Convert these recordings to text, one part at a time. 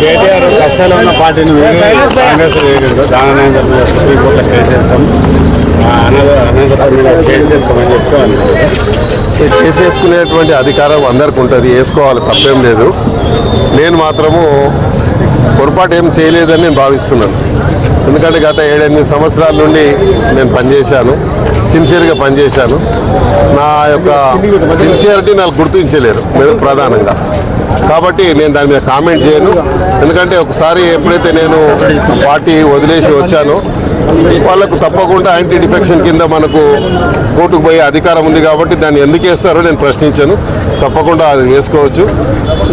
కేటీఆర్ కష్టాలు ఉన్న పార్టీని కాంగ్రెస్ సుప్రీంకోర్టులో కేసు వేస్తాం, కేసు వేస్తామని చెప్తాను. కేసు వేసుకునేటువంటి అధికారం అందరికి ఉంటుంది, వేసుకోవాలి, తప్పేం లేదు. నేను మాత్రము పొరపాటు ఏం చేయలేదని నేను భావిస్తున్నాను. ఎందుకంటే గత 7-8 సంవత్సరాల నుండి నేను పనిచేశాను, సిన్సియర్గా పనిచేశాను. నా యొక్క సిన్సియారిటీ నాకు గుర్తించలేరు ప్రధానంగా. కాబట్టి నేను దాని మీద కామెంట్ చేయను. ఎందుకంటే ఒకసారి ఎప్పుడైతే నేను పార్టీ వదిలేసి వచ్చానో వాళ్ళకు తప్పకుండా యాంటీ డిఫెక్షన్ కింద మనకు కోర్టుకు పోయే అధికారం ఉంది. కాబట్టి దాన్ని ఎందుకు వేస్తారో నేను ప్రశ్నించాను. తప్పకుండా అది వేసుకోవచ్చు.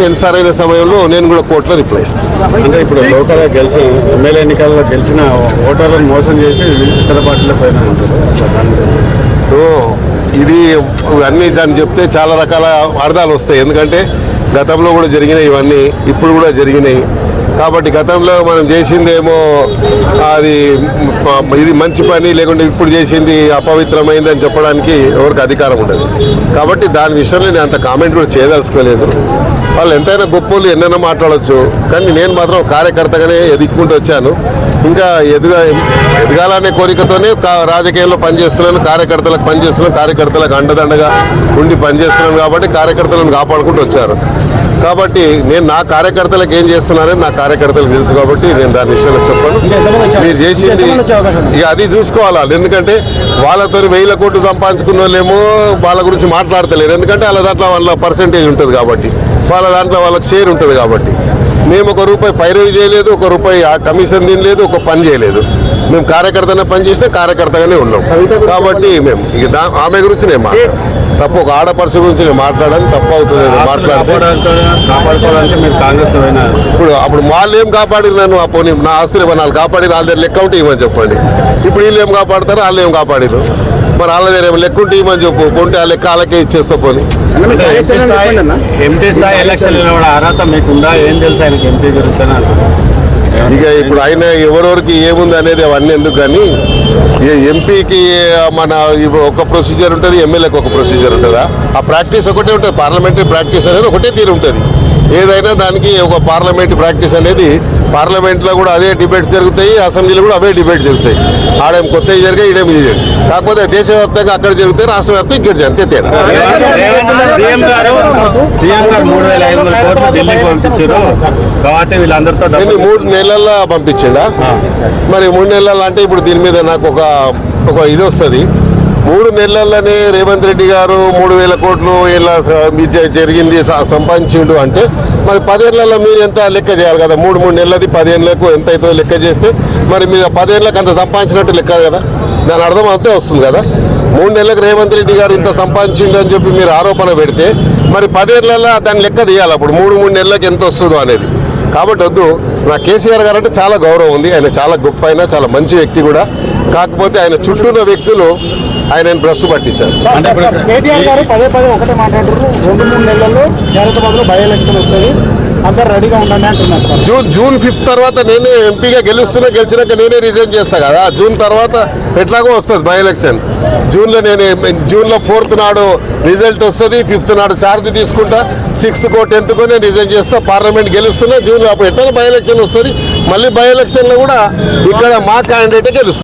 నేను సరైన సమయంలో నేను కూడా కోర్టులో రిప్లై ఇస్తాను. అంటే ఇప్పుడు లోకల్గా గెలిచి ఎమ్మెల్యే ఎన్నికల్లో గెలిచిన ఓటర్లను మోసం చేసి ఇతర పార్టీల పైన ఇది అన్నీ దాన్ని చెప్తే చాలా రకాల అర్థాలు వస్తాయి. ఎందుకంటే గతంలో కూడా జరిగినాయి, ఇవన్నీ ఇప్పుడు కూడా జరిగినాయి. కాబట్టి గతంలో మనం చేసిందేమో అది ఇది మంచి పని, లేకుంటే ఇప్పుడు చేసింది అపవిత్రమైంది అని చెప్పడానికి ఎవరికి అధికారం ఉండదు. కాబట్టి దాని విషయంలో నేను అంత కామెంట్ కూడా చేయదలుచుకోలేదు. వాళ్ళు ఎంతైనా గొప్పలు ఎన్నైనా మాట్లాడవచ్చు, కానీ నేను మాత్రం కార్యకర్తగానే ఎదుక్కుంటూ వచ్చాను. ఇంకా ఎదగాలనే కోరికతోనే రాజకీయాల్లో పనిచేస్తున్నాను, కార్యకర్తలకు పనిచేస్తున్నాను, కార్యకర్తలకు అండదండగా ఉండి పనిచేస్తున్నాను. కాబట్టి కార్యకర్తలను కాపాడుకుంటూ వచ్చారు. కాబట్టి నేను నా కార్యకర్తలకు ఏం చేస్తున్నానని నా కార్యకర్తలకు తెలుసు. కాబట్టి నేను దాని విషయంలో చెప్పను. మీరు చేసింది ఇక అది చూసుకోవాలి. ఎందుకంటే వాళ్ళతో 1000 కోట్లు సంపాదించుకున్న వాళ్ళేమో వాళ్ళ గురించి మాట్లాడతలేరు. ఎందుకంటే వాళ్ళ దాంట్లో వాళ్ళ పర్సెంటేజ్ ఉంటుంది కాబట్టి, వాళ్ళ దాంట్లో వాళ్ళకి షేర్ ఉంటుంది. కాబట్టి మేము ₹1 పైరవి చేయలేదు, ₹1 కమిషన్ తినలేదు, ఒక పని చేయలేదు. మేము కార్యకర్తనే పని చేస్తే కార్యకర్తగానే ఉన్నాం. కాబట్టి మేము ఇక ఆమె గురించి నేను తప్పు, ఒక ఆడపరుసు గురించి నేను మాట్లాడాను, తప్పు అవుతుంది మాట్లాడితే. అప్పుడు వాళ్ళు ఏం కాపాడిరు నన్ను, పోనీ నా ఆస్తులు ఇవ్వనాలు కాపాడి వాళ్ళ దగ్గర లెక్క ఉంటే ఇవ్వని చెప్పండి. ఇప్పుడు వీళ్ళు ఏం కాపాడతారు, వాళ్ళు ఏం కాపాడిరు, మరి వాళ్ళ దగ్గర ఏమో లెక్క ఉంటే ఇవ్వని చెప్పు, కొంటే ఆ లెక్క వాళ్ళకే ఇచ్చేస్తా. పోనీ ఎంపీ స్థాయి ఎలక్షన్ అర్హత మీకుందా, ఏం తెలుసు ఆయనకి ఎంపీ గురించి? ఇక ఇప్పుడు ఆయన ఎవరెవరికి ఏముంది అనేది అవన్నీ ఎందుకు, కానీ ఎంపీకి మన ఒక ప్రొసీజర్ ఉంటుంది, ఎమ్మెల్యేకి ఒక ప్రొసీజర్ ఉంటుందా? ఆ ప్రాక్టీస్ ఒకటే ఉంటుంది. పార్లమెంటరీ ప్రాక్టీస్ అనేది ఒకటే తీరు ఉంటుంది. ఏదైనా దానికి ఒక పార్లమెంటరీ ప్రాక్టీస్ అనేది పార్లమెంట్లో కూడా అదే డిబేట్స్ జరుగుతాయి, అసెంబ్లీలో కూడా అవే డిబేట్స్ జరుగుతాయి. ఆడేం కొత్తవి జరిగాయి, ఈడేమి ఇది జరిగింది. కాకపోతే దేశవ్యాప్తంగా అక్కడ జరుగుతాయి, రాష్ట్ర వ్యాప్తంగా ఇక్కడ జరిగితే తేడా. సీఎం గారు 3500 కోట్లు ఢిల్లీకి పంపించారు కాబట్టి వీళ్ళందరితో 3 నెలల్లో పంపించిండా? మరి 3 నెలలు అంటే ఇప్పుడు దీని మీద నాకు ఒక ఇది వస్తుంది. 3 నెలల్లోనే రేవంత్ రెడ్డి గారు 3000 కోట్లు ఇలా జరిగింది సంపాదించిండు అంటే మరి 10 ఏళ్లలో మీరు ఎంత లెక్క చేయాలి కదా? 3 నెలలది 10 ఏళ్ళకు ఎంత అవుతుందో లెక్క చేస్తే మరి మీరు 10 ఏళ్ళకి అంత సంపాదించినట్టు లెక్క కదా? దాని అర్థం అంతే వస్తుంది కదా. 3 నెలలకు రేవంత్ రెడ్డి గారు ఇంత సంపాదించిండు అని చెప్పి మీరు ఆరోపణ పెడితే మరి 10 ఏళ్లలో దాని లెక్క తీయాలి. అప్పుడు 3 నెలలకు ఎంత వస్తుందో అనేది. కాబట్టి వద్దు. నా కేసీఆర్ గారు అంటే చాలా గౌరవం ఉంది. ఆయన చాలా గొప్ప, అయినా చాలా మంచి వ్యక్తి కూడా. కాకపోతే ఆయన చుట్టూ ఉన్న వ్యక్తులు ఆయన భ్రష్టు పట్టించారు. కేటీఆర్ గారు పదే ఒకటే మాట్లాడుతున్నారు, 2-3 నెలల్లో హైదరాబాద్లో బై ఎలక్షన్ వస్తుంది, అందరు రెడీగా ఉండండి అంటున్నారు. జూన్ 5 తర్వాత నేనే ఎంపీగా గెలిచినాక నేనే రిజైన్ చేస్తా కదా. జూన్ తర్వాత ఎట్లాగో వస్తుంది బై ఎలక్షన్. జూన్లో 4th నాడు రిజల్ట్ వస్తుంది, 5th నాడు ఛార్జ్ తీసుకుంటా, 6th 10th నేను రిజైన్ చేస్తా. పార్లమెంట్ గెలుస్తున్నా జూన్లో, అప్పుడు ఎట్లా బై ఎలక్షన్ వస్తుంది. మళ్ళీ బై ఎలక్షన్లో కూడా ఇక్కడ మా క్యాండిడేటే గెలుస్తుంది.